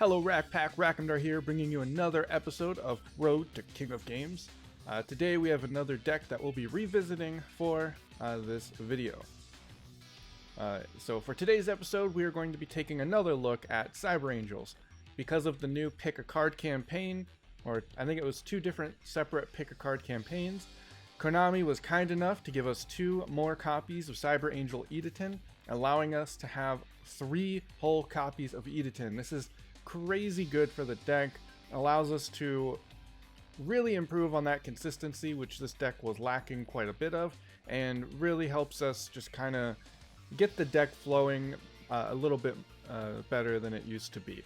Hello Rack Pack, Rackendar here, bringing you another episode of Road to King of Games. Today we have another deck that we'll be revisiting for this video. So for today's episode, we are going to be taking another look at Cyber Angels. Because of the new Pick a Card campaign, or I think it was two different separate Pick a Card campaigns, Konami was kind enough to give us 2 more copies of Cyber Angel Idaten, allowing us to have 3 whole copies of Idaten. This is crazy good for the deck, allows us to really improve on that consistency, which this deck was lacking quite a bit of, and really helps us just kind of get the deck flowing a little bit better than it used to be.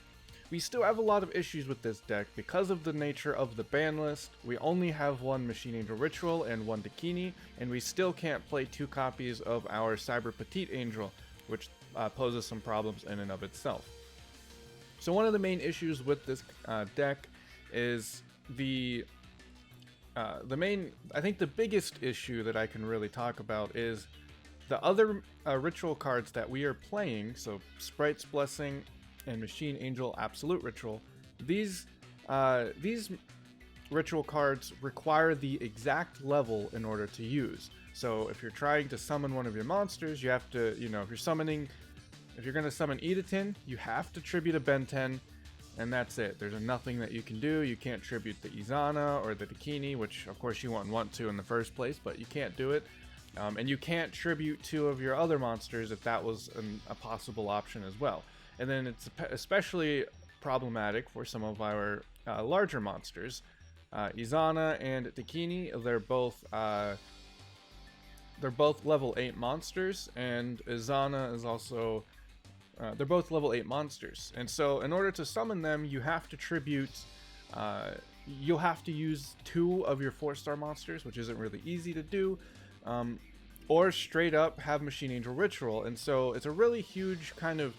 We still have a lot of issues with this deck because of the nature of the ban list. We only have 1 Machine Angel Ritual and 1 Dakini, and we still can't play 2 copies of our Cyber Petite Angel, which poses some problems in and of itself. So one of the main issues with this deck is I think the biggest issue that I can really talk about is the other ritual cards that we are playing, so Sprite's Blessing and Machine Angel Absolute Ritual. These ritual cards require the exact level in order to use. So if you're trying to summon one of your monsters, you have to, if you're going to summon Idaten, you have to tribute a Ben 10, and that's it. There's nothing that you can do. You can't tribute the Izana or the Dakini, which of course you wouldn't want to in the first place, but you can't do it. And you can't tribute 2 of your other monsters if that was a possible option as well. And then it's especially problematic for some of our larger monsters. Izana and Dakini, they're both level 8 monsters, and Izana is also they're both level 8 monsters. And so in order to summon them, you have to tribute you'll have to use 2 of your 4-star monsters, which isn't really easy to do, or straight up have Machine Angel Ritual. And so it's a really huge kind of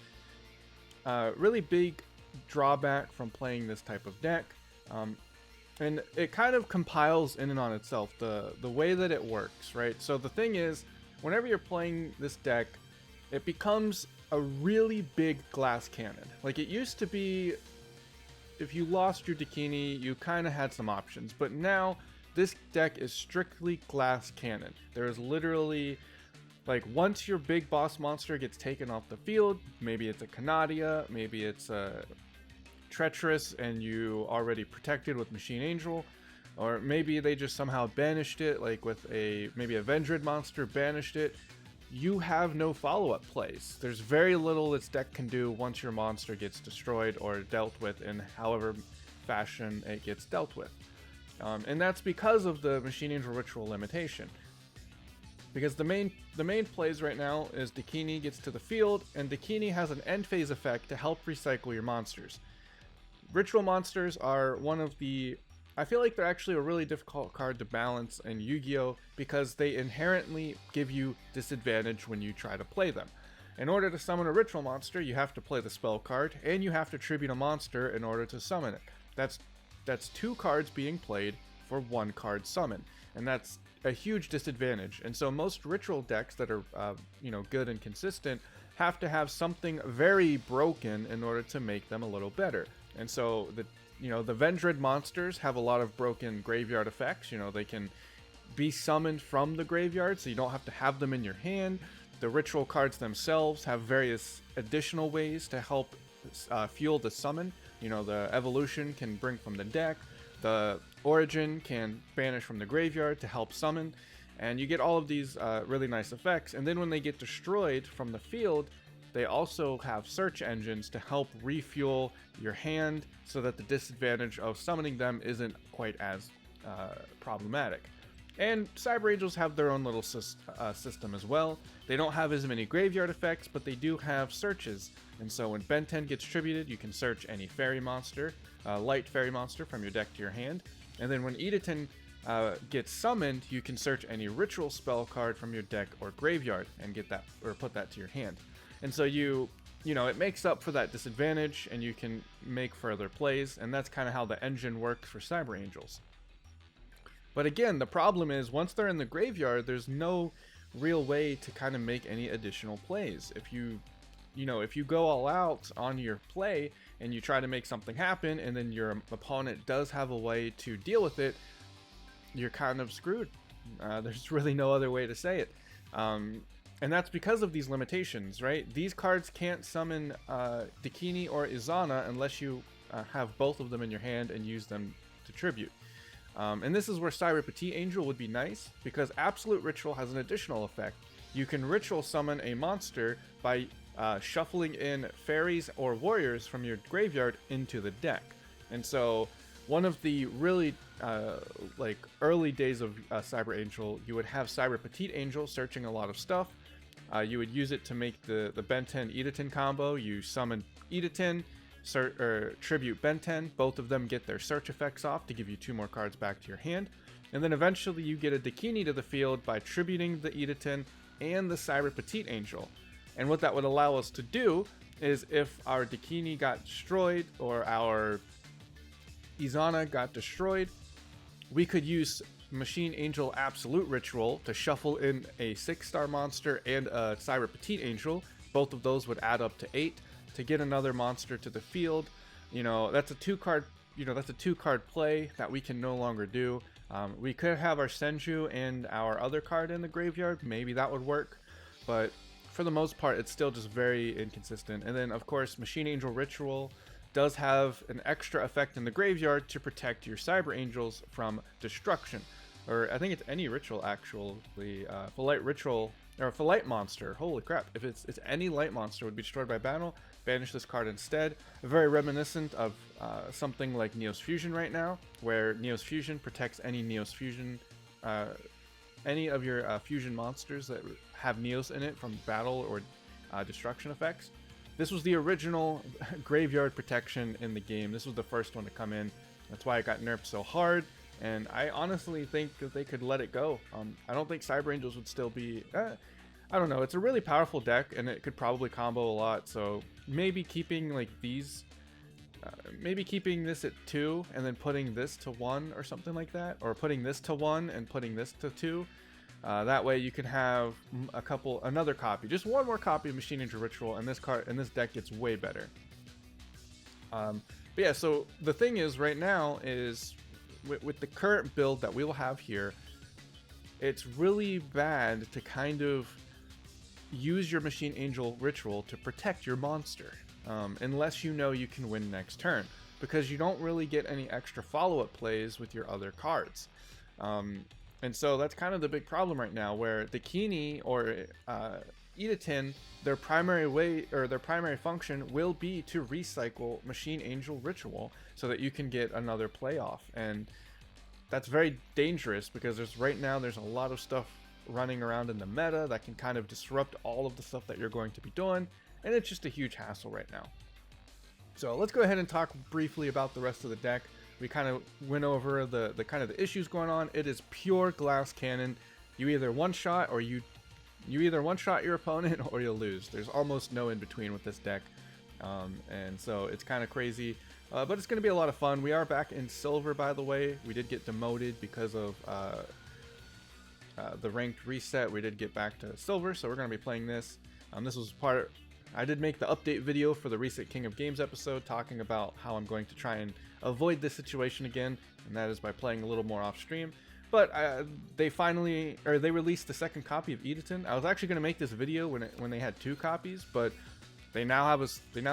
really big drawback from playing this type of deck, and it kind of compiles in and on itself, the way that it works, right? So the thing is, whenever you're playing this deck, it becomes a really big glass cannon. Like, it used to be, if you lost your Dakini, you kind of had some options, but now this deck is strictly glass cannon. There is literally, like, once your big boss monster gets taken off the field, maybe it's a Canadia, maybe it's a Treacherous and you already protected with Machine Angel, or maybe they just somehow banished it, like with maybe a Vendred monster banished it, you have no follow-up plays. There's very little this deck can do once your monster gets destroyed or dealt with in however fashion it gets dealt with. And that's because of the Machine Angel Ritual limitation. Because the main plays right now is Dakini gets to the field, and Dakini has an end phase effect to help recycle your monsters. Ritual monsters are one of the... I feel like they're actually a really difficult card to balance in Yu-Gi-Oh! Because they inherently give you disadvantage when you try to play them. In order to summon a ritual monster, you have to play the spell card, and you have to tribute a monster in order to summon it. That's 2 cards being played for 1 card summon, and that's a huge disadvantage. And so most ritual decks that are good and consistent have to have something very broken in order to make them a little better. And so the Vendred monsters have a lot of broken graveyard effects. They can be summoned from the graveyard, so you don't have to have them in your hand. The ritual cards themselves have various additional ways to help fuel the summon. The evolution can bring from the deck. The origin can banish from the graveyard to help summon, and you get all of these really nice effects. And then when they get destroyed from the field, they also have search engines to help refuel your hand so that the disadvantage of summoning them isn't quite as problematic. And Cyber Angels have their own little system as well. They don't have as many graveyard effects, but they do have searches. And so when Ben 10 gets tributed, you can search any fairy monster, light fairy monster from your deck to your hand. And then when Idaten gets summoned, you can search any ritual spell card from your deck or graveyard and get that, or put that to your hand. And so it makes up for that disadvantage, and you can make further plays, and that's kind of how the engine works for Cyber Angels. But again, the problem is, once they're in the graveyard, there's no real way to kind of make any additional plays. If you you know, if you go all out on your play and you try to make something happen, and then your opponent does have a way to deal with it, you're kind of screwed. There's really no other way to say it. And that's because of these limitations, right? These cards can't summon Dakini or Izana unless you have both of them in your hand and use them to tribute. And this is where Cyber Angel would be nice, because Absolute Ritual has an additional effect. You can ritual summon a monster by shuffling in fairies or warriors from your graveyard into the deck. And so one of the really like early days of Cyber Angel, you would have Cyber Angel searching a lot of stuff. You would use it to make the Ben 10 Idaten combo. You summon Idaten, tribute Ben 10. Both of them get their search effects off to give you 2 more cards back to your hand. And then eventually you get a Dakini to the field by tributing the Idaten and the Cyber Angel. And what that would allow us to do is, if our Dakini got destroyed or our Izana got destroyed, we could use Machine Angel Absolute Ritual to shuffle in a 6-star monster and a Cyber Angel. Both of those would add up to 8 to get another monster to the field. You know, that's a 2-card, that's a 2-card play that we can no longer do. We could have our Senju and our other card in the graveyard. Maybe that would work, but for the most part, it's still just very inconsistent. And then, of course, Machine Angel Ritual does have an extra effect in the graveyard to protect your Cyber Angels from destruction. Or I think it's any ritual, actually. If a light ritual, or if a light monster, holy crap, if it's any light monster would be destroyed by battle, banish this card instead. Very reminiscent of something like Neos Fusion right now, where Neos Fusion protects any Neos Fusion, any of your fusion monsters that have Neos in it from battle or destruction effects. This was the original graveyard protection in the game. This was the first one to come in. That's why it got nerfed so hard. And I honestly think that they could let it go. I don't think Cyber Angels would still be... I don't know. It's a really powerful deck, and it could probably combo a lot. So maybe keeping like these... maybe keeping this at 2 and then putting this to 1 or something like that. Or putting this to 1 and putting this to 2. That way you can have another copy. Just one more copy of Machine Angel Ritual, and this card and this deck gets way better. But yeah, so the thing is right now is... With the current build that we will have here, it's really bad to kind of use your Machine Angel Ritual to protect your monster, unless you know you can win next turn, because you don't really get any extra follow-up plays with your other cards. And so that's kind of the big problem right now, where Dakini or Idaten, their primary function will be to recycle Machine Angel Ritual so that you can get another playoff. And that's very dangerous, because right now there's a lot of stuff running around in the meta that can kind of disrupt all of the stuff that you're going to be doing, and it's just a huge hassle right now. So let's go ahead and talk briefly about the rest of the deck. We kind of went over the kind of the issues going on. It is pure glass cannon. You either one-shot or you either one-shot your opponent or you'll lose. There's almost no in between with this deck. And so it's kind of crazy, but it's going to be a lot of fun. We are back in silver, by the way. We did get demoted because of the ranked reset. We did get back to silver, so we're going to be playing this. This was I did make the update video for the recent King of Games episode, talking about how I'm going to try and avoid this situation again, and that is by playing a little more off stream. But they released the second copy of Idaten. I was actually going to make this video when they had 2 copies, but they now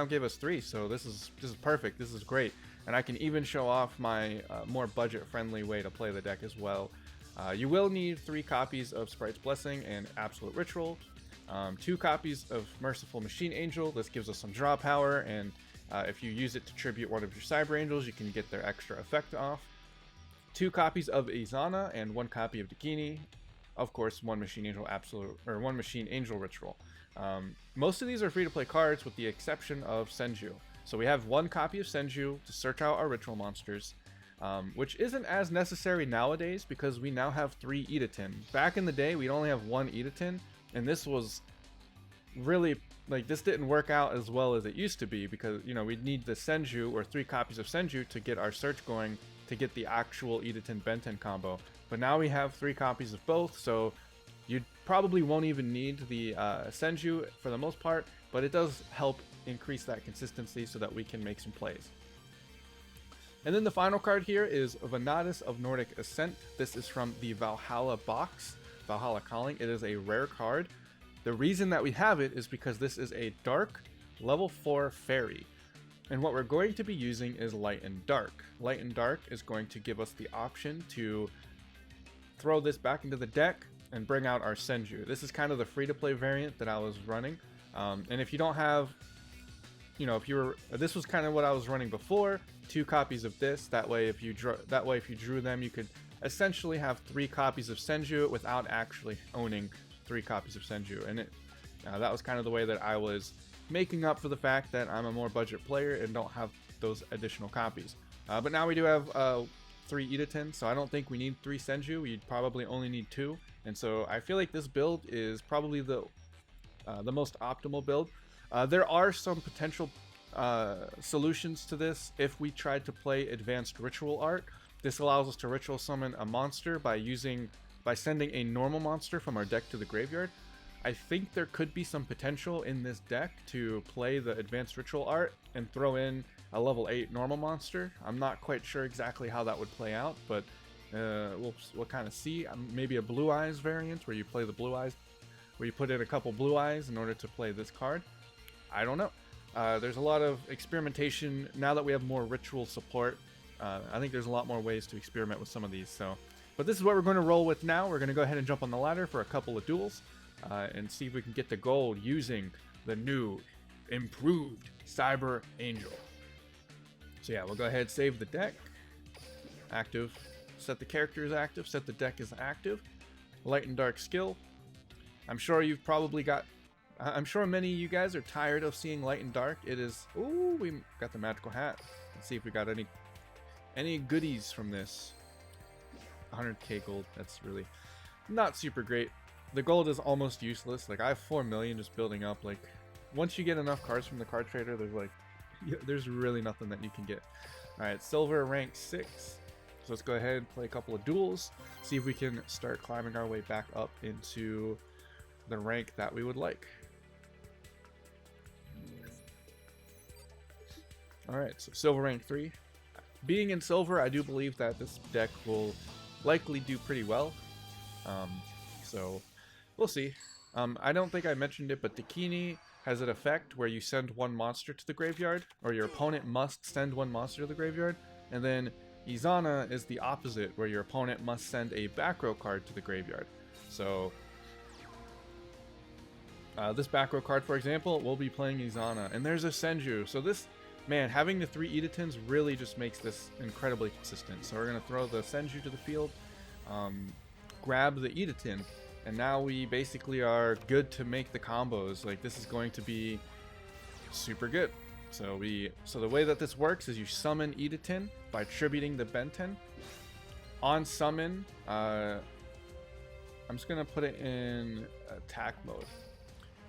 gave us 3. So this is perfect. This is great, and I can even show off my more budget-friendly way to play the deck as well. You will need 3 copies of Sprite's Blessing and Absolute Ritual, 2 copies of Merciful Machine Angel. This gives us some draw power, and if you use it to tribute one of your Cyber Angels, you can get their extra effect off. 2 copies of Izana and 1 copy of Dakini. Of course, 1 Machine Angel Ritual. Most of these are free to play cards, with the exception of Senju. So we have 1 copy of Senju to search out our ritual monsters, which isn't as necessary nowadays because we now have 3 Idaten. Back in the day, we'd only have 1 Idaten, and this was really, like, this didn't work out as well as it used to be, because, you know, we'd need the Senju or 3 copies of Senju to get our search going to get the actual Idaten Benten combo. But now we have 3 copies of both, so you probably won't even need the Senju for the most part, but it does help increase that consistency so that we can make some plays. And then the final card here is Venatus of Nordic Ascent. This is from the Valhalla box, Valhalla Calling. It is a rare card. The reason that we have it is because this is a dark level 4 fairy. And what we're going to be using is Light and Dark. Light and Dark is going to give us the option to throw this back into the deck and bring out our Senju. This is kind of the free-to-play variant that I was running. And if you don't have, you know, this was kind of what I was running before. 2 copies of this. That way, if you drew them, you could essentially have 3 copies of Senju without actually owning 3 copies of Senju. And that was kind of the way that I was making up for the fact that I'm a more budget player and don't have those additional copies. But now we do have 3 Idaten, so I don't think we need 3 Senju. We'd probably only need 2. And so I feel like this build is probably the most optimal build. There are some potential solutions to this if we tried to play Advanced Ritual Art. This allows us to ritual summon a monster by sending a normal monster from our deck to the graveyard. I think there could be some potential in this deck to play the Advanced Ritual Art and throw in a level 8 normal monster. I'm not quite sure exactly how that would play out, but we'll kind of see. Maybe a Blue Eyes variant where you play the Blue Eyes, where you put in a couple Blue Eyes in order to play this card. I don't know. There's a lot of experimentation now that we have more ritual support. I think there's a lot more ways to experiment with some of these. But this is what we're going to roll with now. We're going to go ahead and jump on the ladder for a couple of duels. And see if we can get the gold using the new improved Cyber Angel. So yeah, we'll go ahead and save the deck. Active. Set the character as active. Set the deck as active. Light and Dark skill. I'm sure many of you guys are tired of seeing Light and Dark. It is... Ooh, we got the magical hat. Let's see if we got any goodies from this. 100k gold. That's really not super great. The gold is almost useless. Like, I have 4 million just building up. Like, once you get enough cards from the card trader, there's really nothing that you can get. Alright, silver rank 6. So let's go ahead and play a couple of duels. See if we can start climbing our way back up into the rank that we would like. Alright, so silver rank 3. Being in silver, I do believe that this deck will likely do pretty well. So we'll see. I don't think I mentioned it, but Dakini has an effect where you send 1 monster to the graveyard, or your opponent must send 1 monster to the graveyard, and then Izana is the opposite, where your opponent must send a back row card to the graveyard. So this back row card, for example, will be playing Izana, and there's a Senju. So this, man, having the 3 Idatens really just makes this incredibly consistent. So we're going to throw the Senju to the field, grab the Idaten, and now we basically are good to make the combos. Like, this is going to be super good. So the way that this works is you summon Idaten by tributing the Benten. On summon, I'm just gonna put it in attack mode.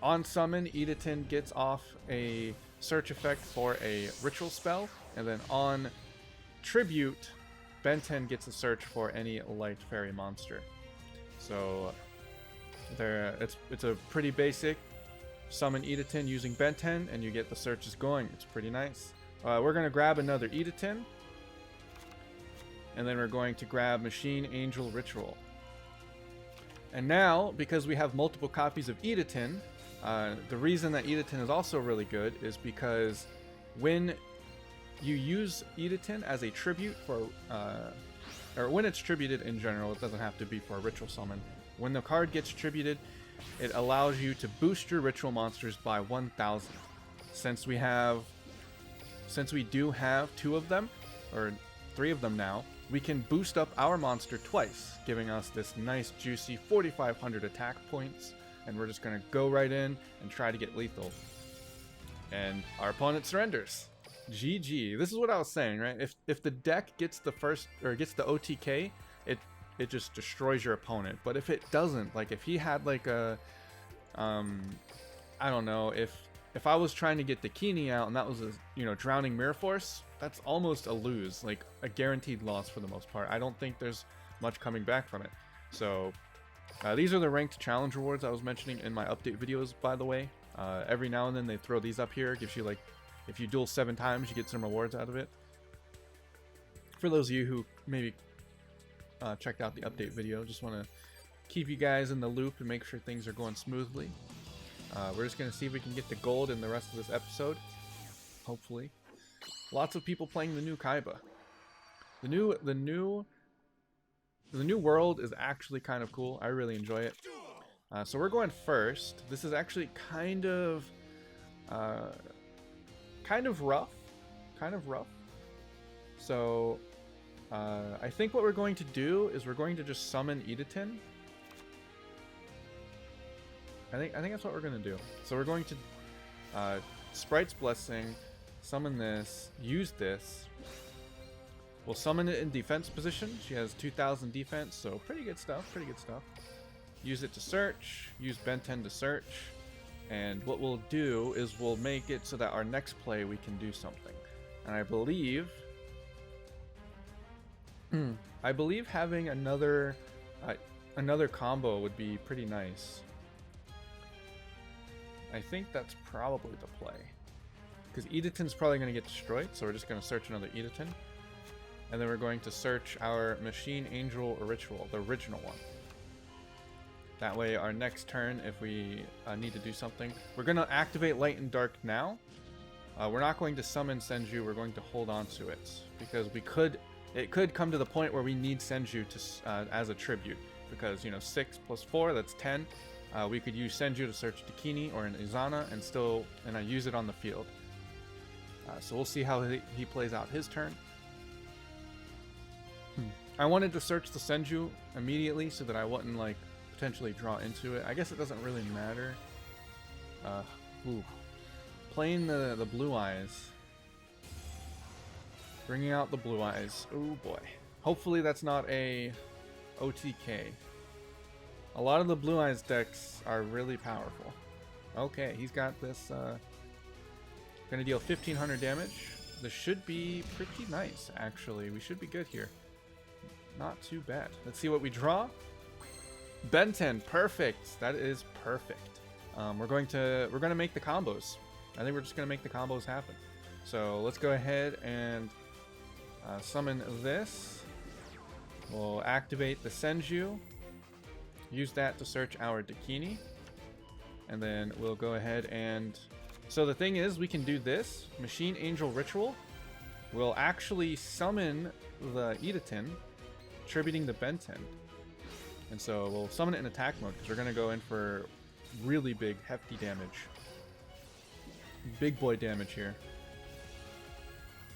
On summon, Idaten gets off a search effect for a ritual spell, and then on tribute, Benten gets a search for any light fairy monster. So it's a pretty basic summon Idaten using Benten, and you get the searches going. It's pretty nice. We're going to grab another Idaten, and then we're going to grab Machine Angel Ritual. And now, because we have multiple copies of Idaten, the reason that Idaten is also really good is because when you use Idaten as a tribute for, or when it's tributed in general, it doesn't have to be for a ritual summon. When the card gets tributed, it allows you to boost your ritual monsters by 1,000. Since we do have 2 of them, or 3 of them now, we can boost up our monster twice, giving us this nice juicy 4,500 attack points, and we're just going to go right in and try to get lethal. And our opponent surrenders. GG. This is what I was saying, right? If the deck gets the first, or gets the OTK, it just destroys your opponent. But if it doesn't, like if he had like a, I don't know, if I was trying to get the Kini out and that was a, Drowning Mirror Force, that's almost a lose, like a guaranteed loss for the most part. I don't think there's much coming back from it. So these are the ranked challenge rewards I was mentioning in my update videos, by the way. Every now and then they throw these up here. It gives you like, if you duel 7 times, you get some rewards out of it. For those of you who maybe checked out the update video, just want to keep you guys in the loop and make sure things are going smoothly. We're just going to see if we can get the gold in the rest of this episode. Hopefully. Lots of people playing the new Kaiba. The new world is actually kind of cool. I really enjoy it. So we're going first. This is actually kind of rough. So I think what we're going to do is we're going to just summon Idaten. I think that's what we're going to do. So we're going to Sprite's Blessing, summon this, use this. We'll summon it in defense position. She has 2000 defense, so pretty good stuff, Use it to search, use Ben 10 to search, and what we'll do is we'll make it so that our next play we can do something. And I believe having another combo would be pretty nice. I think that's probably the play. Because Idaten's probably going to get destroyed, so we're just going to search another Idaten. And then we're going to search our Machine Angel Ritual, the original one. That way, our next turn, if we need to do something, we're going to activate Light and Dark now. We're not going to summon Senju, we're going to hold on to it. Because it could come to the point where we need Senju to, as a tribute. Because, 6 plus 4, that's 10. We could use Senju to search Dakini or an Izana and use it on the field. So we'll see how he plays out his turn. I wanted to search the Senju immediately so that I wouldn't potentially draw into it. I guess it doesn't really matter. Playing the Blue Eyes. Bringing out the Blue Eyes. Oh boy. Hopefully that's not a OTK. A lot of the Blue Eyes decks are really powerful. Okay, he's got this, gonna deal 1500 damage. This should be pretty nice, actually. We should be good here. Not too bad. Let's see what we draw. Ben 10, perfect. That is perfect. We're gonna make the combos. I think we're just gonna make the combos happen. So let's go ahead and summon this. We'll activate the Senju. Use that to search our Dakini. And then we'll go ahead and... So the thing is, we can do this. Machine Angel Ritual. We'll actually summon the Idaten, tributing the Ben 10. And so we'll summon it in attack mode, because we're going to go in for really big, hefty damage. Big boy damage here.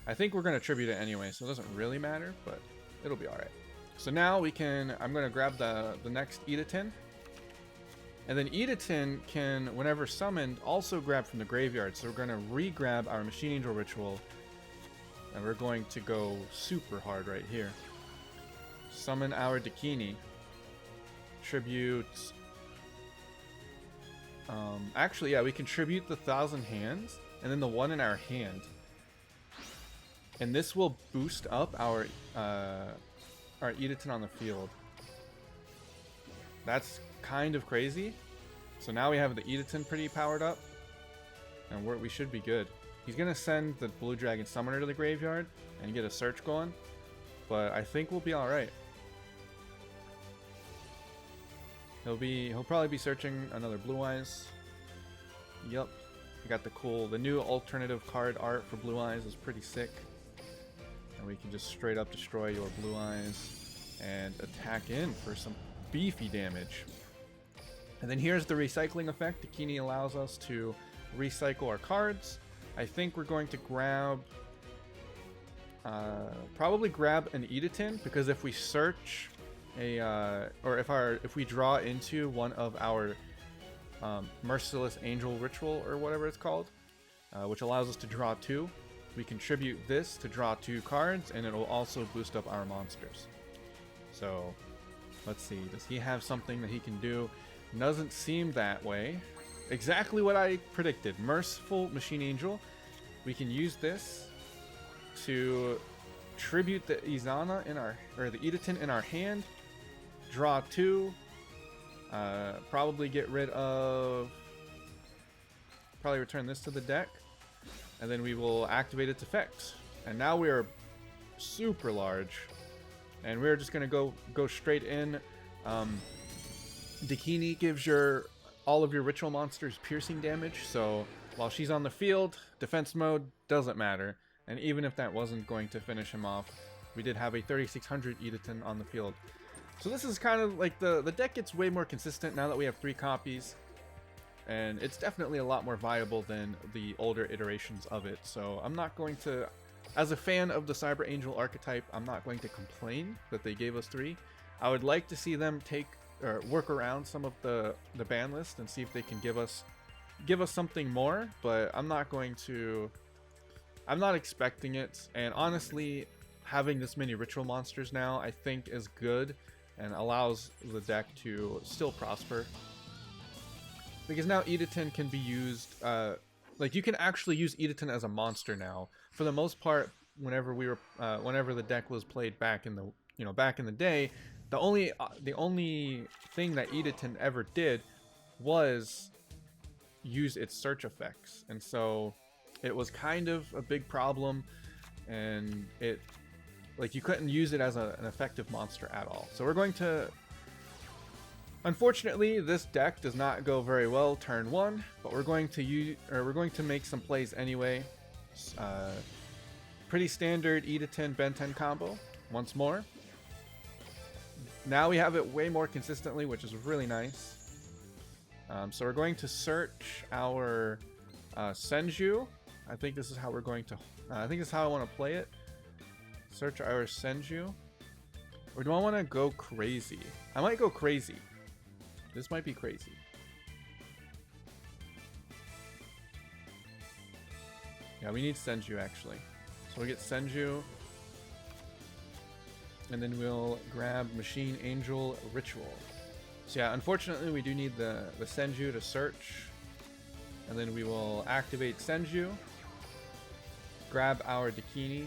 I think we're going to tribute it anyway, so it doesn't really matter, but it'll be alright. So now we can, I'm going to grab the next Idaten. And then Idaten can, whenever summoned, also grab from the graveyard. So we're going to re-grab our Machine Angel Ritual. And we're going to go super hard right here. Summon our Dakini. Tribute. Actually, yeah, we can tribute the 1000 hands. And then the one in our hand. And this will boost up our Idaten on the field. That's kind of crazy. So now we have the Idaten pretty powered up. And we should be good. He's going to send the Blue Dragon Summoner to the graveyard and get a search going. But I think we'll be alright. He'll probably be searching another Blue Eyes. Yep. We got the new alternative card art for Blue Eyes is pretty sick. And we can just straight up destroy your Blue Eyes and attack in for some beefy damage. And then here's the recycling effect. Dakini allows us to recycle our cards. I think we're going to grab... probably grab an Idaten, because if we search if we draw into one of our Merciless Angel Ritual, or whatever it's called, which allows us to draw 2, we contribute this to draw 2 cards, and it will also boost up our monsters. So, let's see. Does he have something that he can do? Doesn't seem that way. Exactly what I predicted. Merciful Machine Angel. We can use this to tribute the Izana the Idaten in our hand. Draw 2. Probably get rid of probably return this to the deck, and then we will activate its effect. And now we are super large, and we're just gonna go straight in. Dakini gives all of your ritual monsters piercing damage, so while she's on the field, defense mode doesn't matter. And even if that wasn't going to finish him off, we did have a 3600 Idaten on the field. So this is kind of like the deck gets way more consistent now that we have 3 copies. And it's definitely a lot more viable than the older iterations of it. So I'm not going to, as a fan of the Cyber Angel archetype, I'm not going to complain that they gave us 3. I would like to see them work around some of the ban list and see if they can give us something more, but I'm not expecting it. And honestly, having this many ritual monsters now I think is good and allows the deck to still prosper, because now Idaten can be used, like you can actually use Idaten as a monster now. For the most part, whenever the deck was played back in the day, the only thing that Idaten ever did was use its search effects, and so it was kind of a big problem, and you couldn't use it as an effective monster at all. So we're going to, unfortunately, this deck does not go very well turn 1, but we're going to make some plays anyway. Pretty standard Idaten Ben-10 combo once more. Now we have it way more consistently, which is really nice. So we're going to search our Senju. I think this is how we're going to. I think this is how I want to play it. Search our Senju. Or do I want to go crazy? I might go crazy. This might be crazy. Yeah, we need Senju actually. So we'll get Senju. And then we'll grab Machine Angel Ritual. So yeah, unfortunately we do need the Senju to search. And then we will activate Senju. Grab our Dakini.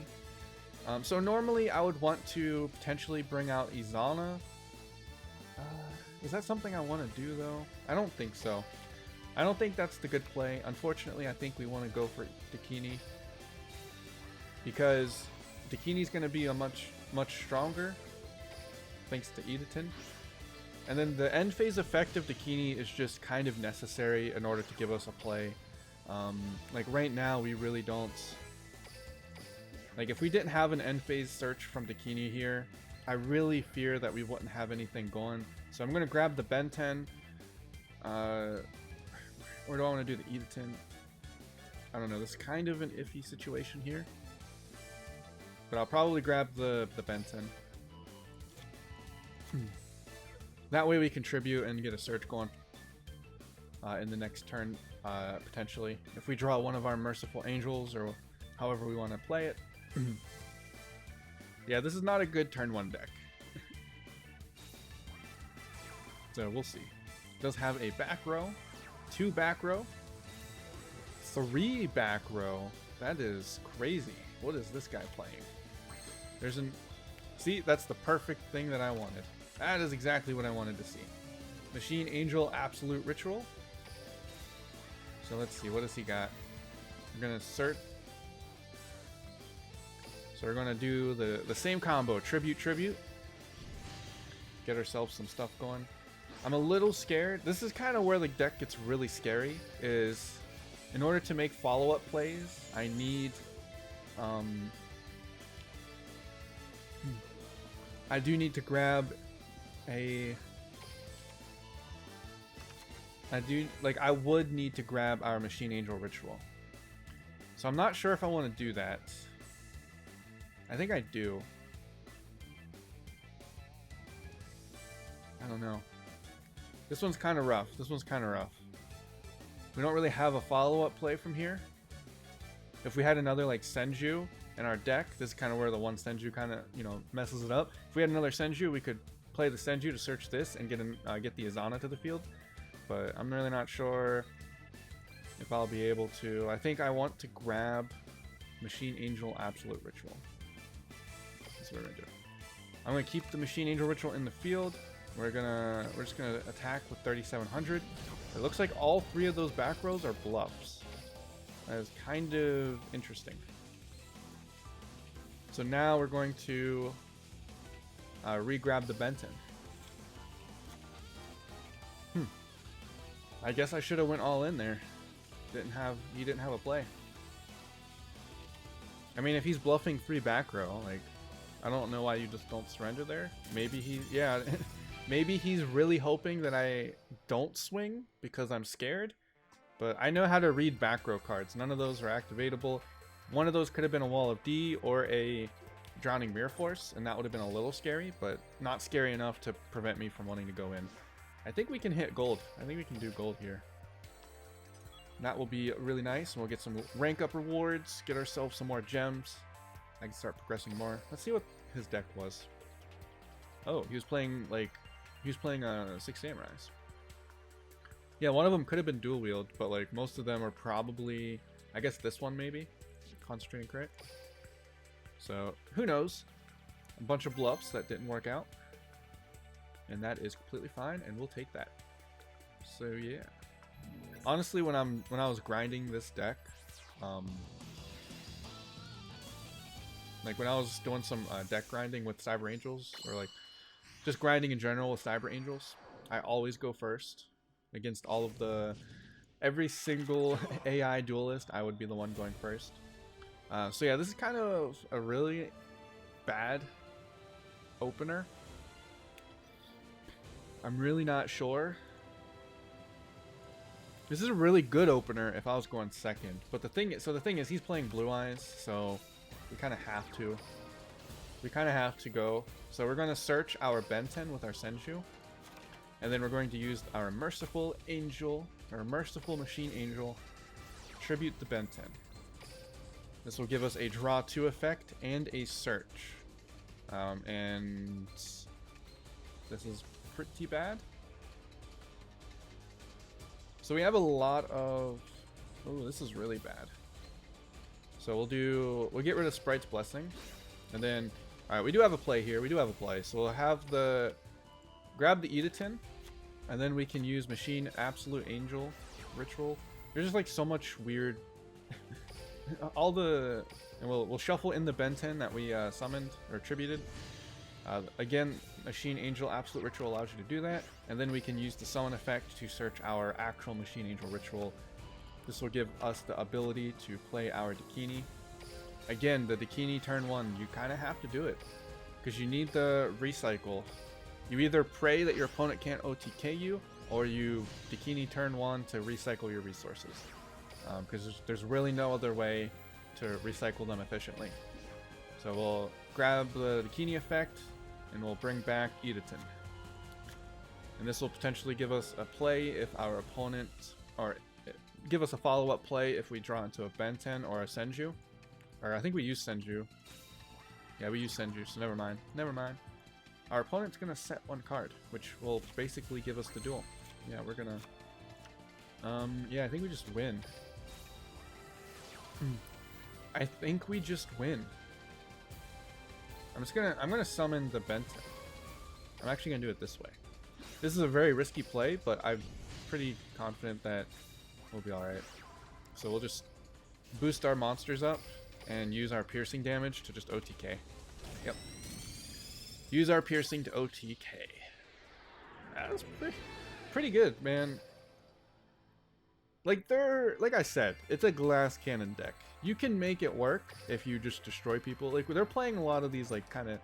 So normally I would want to potentially bring out Izana. Is that something I want to do though? I don't think so. I don't think that's the good play. Unfortunately, I think we want to go for Dakini, because Dakini's going to be a much stronger thanks to Idaten. And then the end phase effect of Dakini is just kind of necessary in order to give us a play. Like right now, we really don't. Like if we didn't have an end phase search from Dakini here, I really fear that we wouldn't have anything going. So I'm going to grab the Ben-10. Or do I want to do the Idaten? I don't know. This is kind of an iffy situation here. But I'll probably grab the Ben-10. That way we contribute and get a search going in the next turn, potentially. If we draw one of our Merciful Angels, or however we want to play it. Yeah, this is not a good turn 1 deck. So we'll see. It does have a back row, 2 back row, 3 back row. That is crazy. What is this guy playing? See, that's the perfect thing that I wanted. That is exactly what I wanted to see. Machine Angel Absolute Ritual. So let's see, what does he got? We're gonna search. So we're gonna do the same combo, Tribute. Get ourselves some stuff going. I'm a little scared. This is kind of where the deck gets really scary, is in order to make follow-up plays, I need I do need to grab I would need to grab our Machine Angel Ritual. So I'm not sure if I want to do that. I think I do. I don't know. This one's kind of rough. We don't really have a follow-up play from here. If we had another like Senju in our deck, this is kind of where the one Senju kind of, messes it up. If we had another Senju, we could play the Senju to search this and get the Izana to the field. But I'm really not sure if I'll be able to. I think I want to grab Machine Angel Absolute Ritual. That's what we're gonna do. I'm gonna keep the Machine Angel Ritual in the field. We're just gonna attack with 3700. It looks like all 3 of those back rows are bluffs. That is kind of interesting. So now we're going to re-grab the Benton. I guess I should have went all in there. He didn't have a play. I mean, if he's bluffing 3 back row, like, I don't know why you just don't surrender there. Maybe yeah, maybe he's really hoping that I don't swing because I'm scared. But I know how to read back row cards. None of those are activatable. One of those could have been a Wall of D or a Drowning Mirror Force, and that would have been a little scary, but not scary enough to prevent me from wanting to go in. I think we can hit gold. I think we can do gold here. That will be really nice, and we'll get some rank up rewards, get ourselves some more gems. I can start progressing more. Let's see what his deck was. Oh, he was playing 6 Samurais. Yeah, one of them could have been dual wield, but like most of them are probably, I guess this one maybe, concentrating crit. So who knows? A bunch of bluffs that didn't work out, and that is completely fine, and we'll take that. So yeah, honestly, when I was grinding this deck, like when I was doing some deck grinding with Cyber Angels, or like just grinding in general with Cyber Angels, I always go first against all of every single AI duelist. I would be the one going first. So yeah, this is kind of a really bad opener. I'm really not sure. This is a really good opener if I was going second. But the thing is, he's playing Blue Eyes, so we kind of have to. We kind of have to go. So we're going to search our Benten with our Senju. And then we're going to use our Merciful Angel, or Merciful Machine Angel, tribute the Benten. This will give us a draw 2 effect and a search. And this is pretty bad. So we have a lot of... Oh, this is really bad. So we'll get rid of Sprite's Blessing. And then, alright, we do have a play here. We do have a play. So we'll have grab the Idaten. And then we can use Machine Absolute Angel Ritual. There's just like so much weird... and we'll shuffle in the Benten that we summoned or tributed. Again, Machine Angel Absolute Ritual allows you to do that, and then we can use the summon effect to search our actual Machine Angel Ritual. This will give us the ability to play our Dakini. Again, the Dakini turn 1, you kind of have to do it, because you need the recycle. You either pray that your opponent can't OTK you, or you Dakini turn 1 to recycle your resources. Because there's really no other way to recycle them efficiently. So we'll grab the Dakini effect, and we'll bring back Idaten. And this will potentially give us a play if our opponent, or give us a follow-up play if we draw into a Benten or a Senju. Or I think we use Senju. Yeah, we use Senju, so never mind. Never mind. Our opponent's gonna set 1 card, which will basically give us the duel. Yeah, we're gonna... yeah, I think we just win. I think we just win. I'm gonna summon the Benten. I'm actually gonna do it this way. This is a very risky play, but I'm pretty confident that we'll be alright. So we'll just boost our monsters up and use our piercing damage to just OTK. Yep. Use our piercing to OTK. That's pretty good, man. Like I said, it's a glass cannon deck. You can make it work if you just destroy people. Like they're playing a lot of these like kind of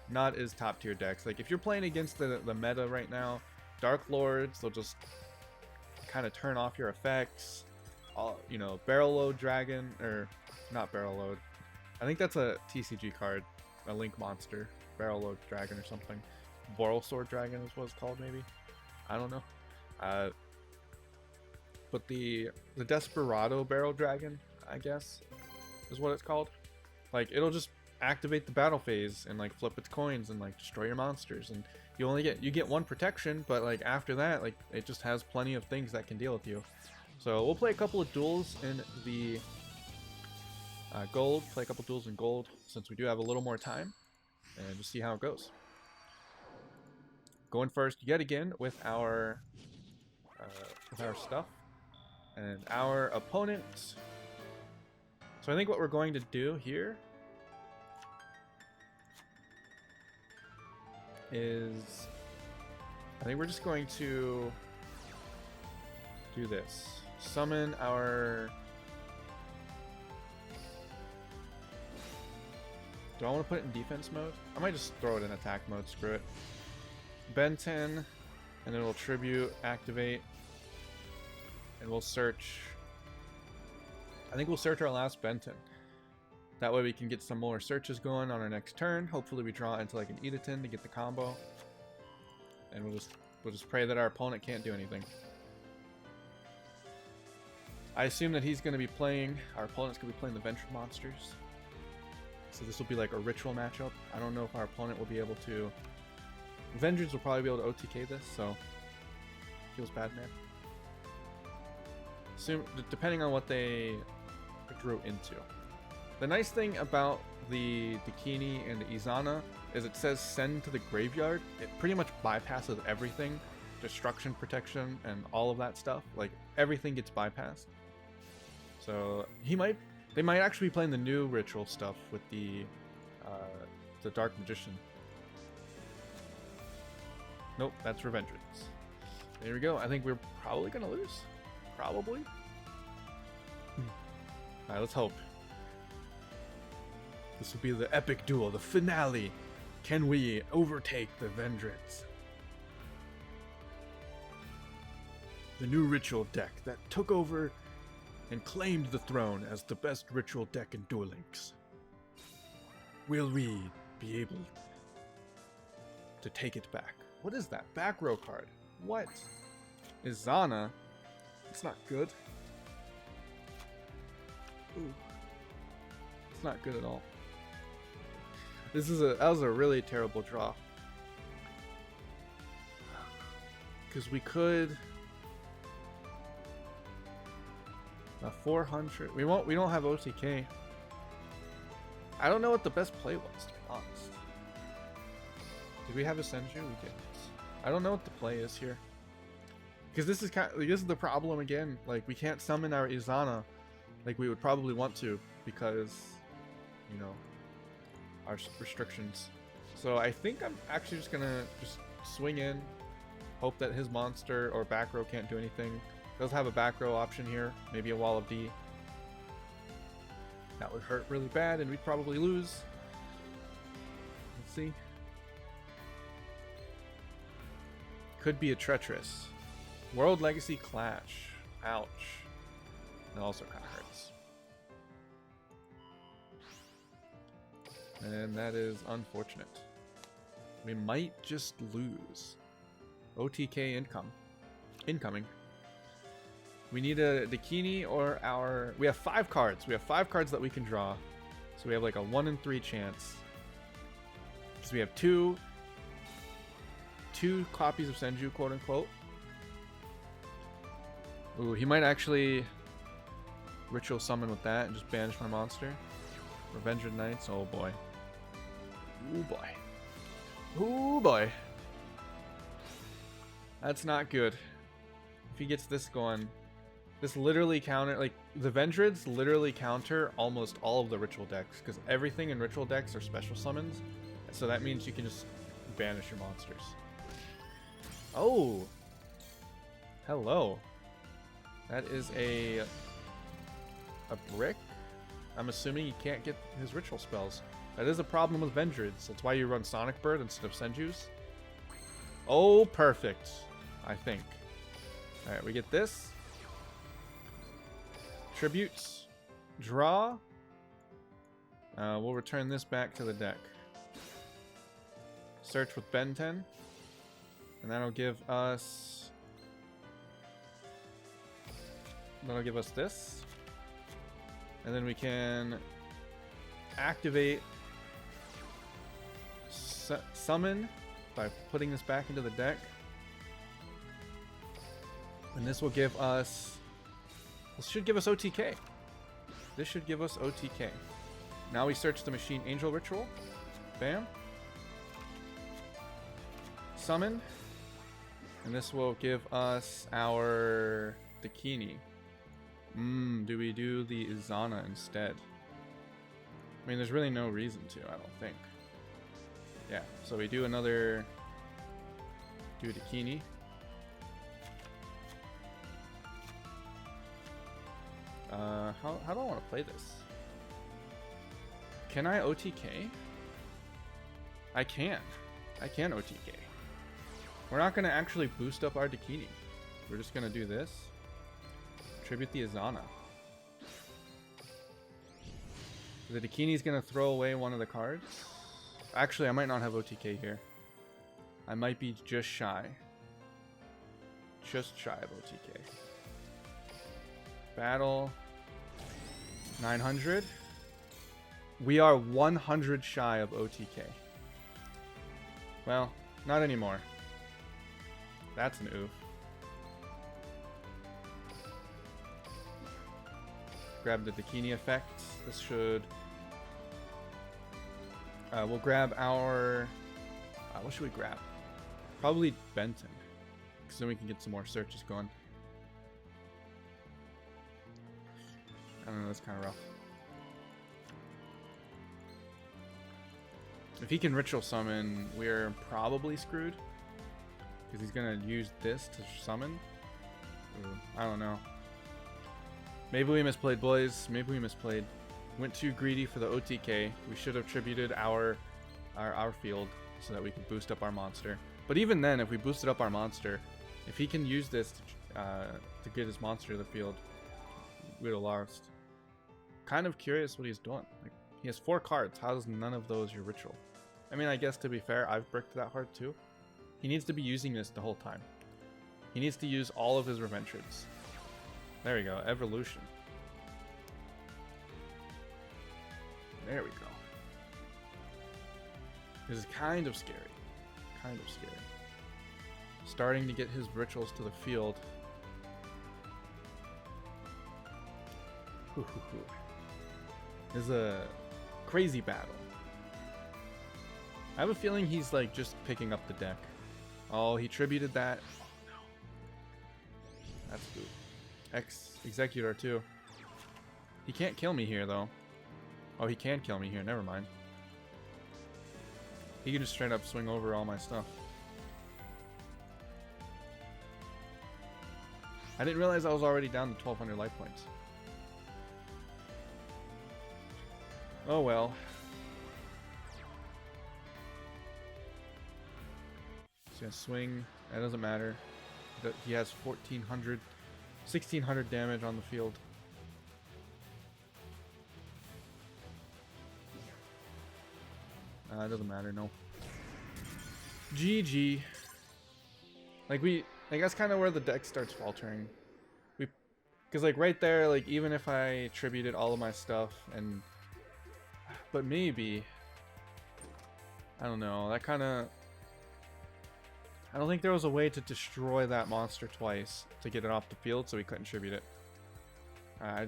not as top tier decks. Like if you're playing against the meta right now, Dark Lords, they'll just kind of turn off your effects. You know, Barrel Load Dragon, or not Barrel Load. I think that's a TCG card, a Link monster, Barrel Load Dragon or something. Boral Sword Dragon is what it's called, maybe. I don't know. But the Desperado Barrel Dragon, I guess, is what it's called. Like it'll just activate the battle phase and like flip its coins and like destroy your monsters, and you get 1 protection, but like after that, like it just has plenty of things that can deal with you. So we'll play a couple of duels in the gold, play a couple duels in gold since we do have a little more time, and just see how it goes. Going first yet again with our stuff, and our opponent So I think what we're going to do here is, I think we're just going to do this. Summon our... Do I want to put it in defense mode? I might just throw it in attack mode, screw it. Ben 10, and then we'll tribute, activate, and we'll search. I think we'll search our last Benton. That way we can get some more searches going on our next turn. Hopefully we draw into like an Idaten to get the combo. And we'll just pray that our opponent can't do anything. I assume that he's going to be playing, our opponent's going to be playing the Ventured Monsters. So this will be like a ritual matchup. I don't know if our opponent will be able to... Vengeance will probably be able to OTK this, so... Feels bad, man. Assume, depending on what they drew into. The nice thing about the Dakini and the Izana is it says send to the graveyard. It pretty much bypasses everything. Destruction, protection, and all of that stuff. Like, everything gets bypassed. So, they might actually be playing the new ritual stuff with the Dark Magician. Nope, that's Revengeance. There we go. I think we're probably gonna lose. Probably. Alright, let's hope. This will be the epic duel, the finale. Can we overtake the Vengeance? The new ritual deck that took over and claimed the throne as the best ritual deck in Duel Links. Will we be able to take it back? What is that? Back row card. What? Izana? It's not good. Ooh. It's not good at all. That was a really terrible draw. Because we could... A 400. We don't have OTK. I don't know what the best play was, to be honest. Did we have a Senju? We didn't. I don't know what the play is here. Because this is this is the problem again. Like, we can't summon our Izana like we would probably want to because, you know, our restrictions. So I think I'm actually just gonna swing in, hope that his monster or back row can't do anything. Does have a back row option here, maybe a wall of D. That would hurt really bad and we'd probably lose. Let's see. Could be a treacherous. World Legacy Clash. Ouch. It also kind of hurts. And that is unfortunate. We might just lose. OTK incoming. We need a Dakini or our... We have 5 cards. We have 5 cards that we can draw. So we have like a 1 in 3 chance. Because we have two copies of Senju, quote unquote. Ooh, he might actually ritual summon with that and just banish my monster. Revenger Knights. Oh boy. Oh boy. Oh boy. That's not good. If he gets this going... This literally counter, like, the Vendrids literally counter almost all of the ritual decks, because everything in ritual decks are special summons, so that means you can just banish your monsters. Oh! Hello. That is a brick? I'm assuming he can't get his ritual spells. That is a problem with Vendrids. That's why you run Sonic Bird instead of Senjus. Oh, perfect. I think. Alright, we get this. Tributes, draw. We'll return this back to the deck. Search with Ben 10, and that'll give us. This, and then we can activate summon by putting this back into the deck, and this will give us. This should give us OTK. This should give us OTK. Now we search the Machine Angel Ritual. Bam. Summon. And this will give us our Dakini. Do we do the Izana instead? mean, there's really no reason to, I don't think. Yeah, so we do another... Do a Dakini. How do I want to play this? Can I OTK? I can. I can OTK. We're not going to actually boost up our Dakini. We're just going to do this. Tribute the Azana. The Dakini's going to throw away one of the cards. Actually, I might not have OTK here. I might be just shy. Just shy of OTK. Battle. 900. We are 100 shy of OTK. Well, not anymore. That's an oof. Grab the Dakini effect. This should... we'll grab our... what should we grab? Probably Benton. Because then we can get some more searches going. I don't know, that's kind of rough. If he can ritual summon, we're probably screwed. Because he's going to use this to summon. Ooh, I don't know. Maybe we misplayed, boys. Maybe we misplayed. Went too greedy for the OTK. We should have tributed our field so that we could boost up our monster. But even then, if we boosted up our monster, if he can use this to get his monster to the field, we'd have lost. Kind of curious what he's doing. Like, he has 4 cards. How is none of those your ritual? I mean, I guess to be fair, I've bricked that hard too. He needs to be using this the whole time. He needs to use all of his Reventreds. There we go. Evolution. There we go. This is kind of scary. Kind of scary. Starting to get his rituals to the field. This is a crazy battle. I have a feeling he's like just picking up the deck. Oh, he tributed that. Oh, no. That's good. Executor too. He can't kill me here though. Oh, he can kill me here. Never mind. He can just straight up swing over all my stuff. I didn't realize I was already down to 1200 life points. Oh well. He's gonna swing. That doesn't matter. He has 1400, 1600 damage on the field. It doesn't matter, no. GG. Like like that's kind of where the deck starts faltering. Because like right there, like even if I tributed all of my stuff and, but maybe, I don't know, that kind of, I don't think there was a way to destroy that monster twice to get it off the field so we couldn't tribute it. I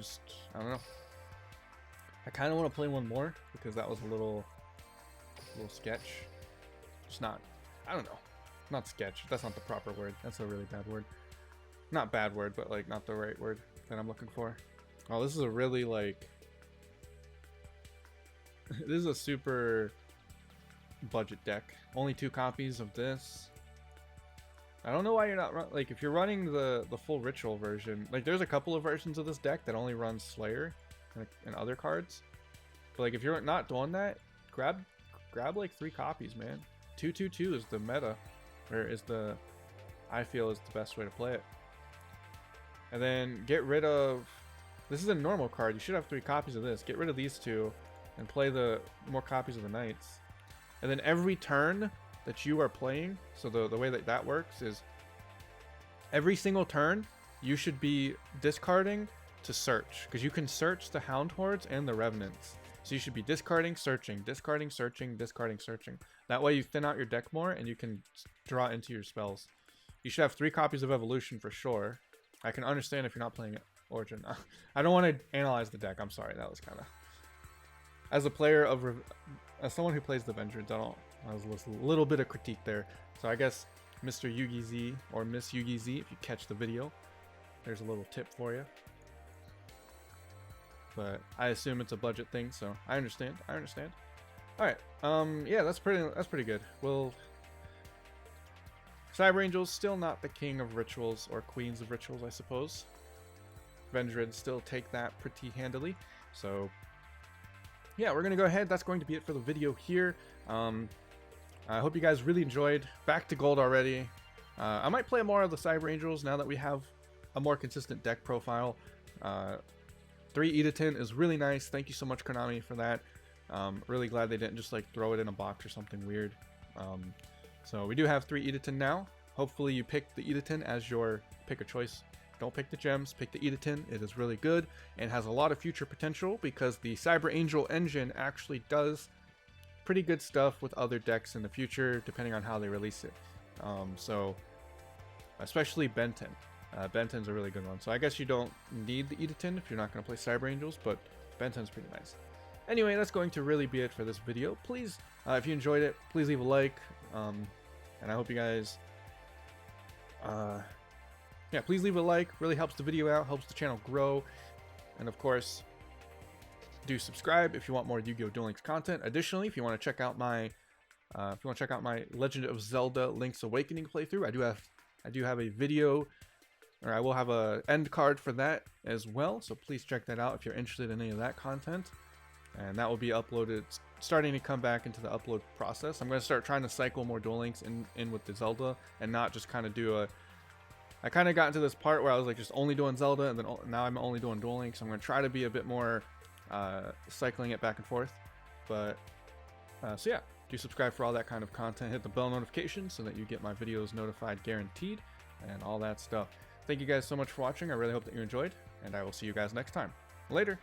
don't know. I kind of want to play one more because that was a little sketch. Just not, I don't know. Not sketch. That's not the proper word. That's a really bad word. Not bad word, but like not the right word that I'm looking for. Oh, this is a really like, this is a super budget deck. Only 2 copies of this. I don't know why you're not like if you're running the full ritual version. Like there's a couple of versions of this deck that only runs Slayer and other cards. But like if you're not doing that, grab like 3 copies, man. 2/2/2 is the meta, or is the, I feel is the best way to play it. And then get rid of, this is a normal card. You should have 3 copies of this. Get rid of these 2 and play the more copies of the Knights. And then every turn that you are playing, so the way that works is every single turn you should be discarding to search, because you can search the Hound Hordes and the Revenants. So you should be discarding, searching, discarding, searching, discarding, searching. That way you thin out your deck more and you can draw into your spells. You should have 3 copies of Evolution for sure. I can understand if you're not playing Origin. I don't want to analyze the deck. I'm sorry. That was kind of... As a player of... As someone who plays the Vengeance, that was a little bit of critique there. So I guess Mr. Yugi Z or Miss Yugi Z, if you catch the video, there's a little tip for you. but I assume it's a budget thing, so I understand. All right, yeah, that's pretty good. Well, Cyber Angel's still not the king of rituals or queens of rituals, I suppose. Vendred still take that pretty handily. So yeah, we're gonna go ahead. That's going to be it for the video here. I hope you guys really enjoyed. Back to gold already. I might play more of the Cyber Angels now that we have a more consistent deck profile. 3 Idaten is really nice. Thank you so much, Konami, for that. Really glad they didn't just like throw it in a box or something weird. So we do have 3 Idaten now. Hopefully you pick the Idaten as your pick of choice. Don't pick the gems, pick the Idaten. It is really good and has a lot of future potential because the Cyber Angel engine actually does pretty good stuff with other decks in the future, depending on how they release it. So, especially Benten. Benten's a really good one. So I guess you don't need the Idaten if you're not going to play Cyber Angels, but Benten's pretty nice. Anyway, that's going to really be it for this video. Please, if you enjoyed it, please leave a like. And I hope you guys... yeah, please leave a like. Really helps the video out, helps the channel grow. And of course, do subscribe if you want more Yu-Gi-Oh! Duel Links content. Additionally, if you want to check out my Legend of Zelda Link's Awakening playthrough, I do have a video, or I will have a end card for that as well. So please check that out if you're interested in any of that content. And that will be uploaded, starting to come back into the upload process. I'm going to start trying to cycle more Duel Links in with the Zelda and not just kind of do a... I kind of got into this part where I was like just only doing Zelda, and then now I'm only doing Duel Links. I'm going to try to be a bit more cycling it back and forth. But so yeah, do subscribe for all that kind of content. Hit the bell notification so that you get my videos notified guaranteed and all that stuff. Thank you guys so much for watching. I really hope that you enjoyed, and I will see you guys next time. Later.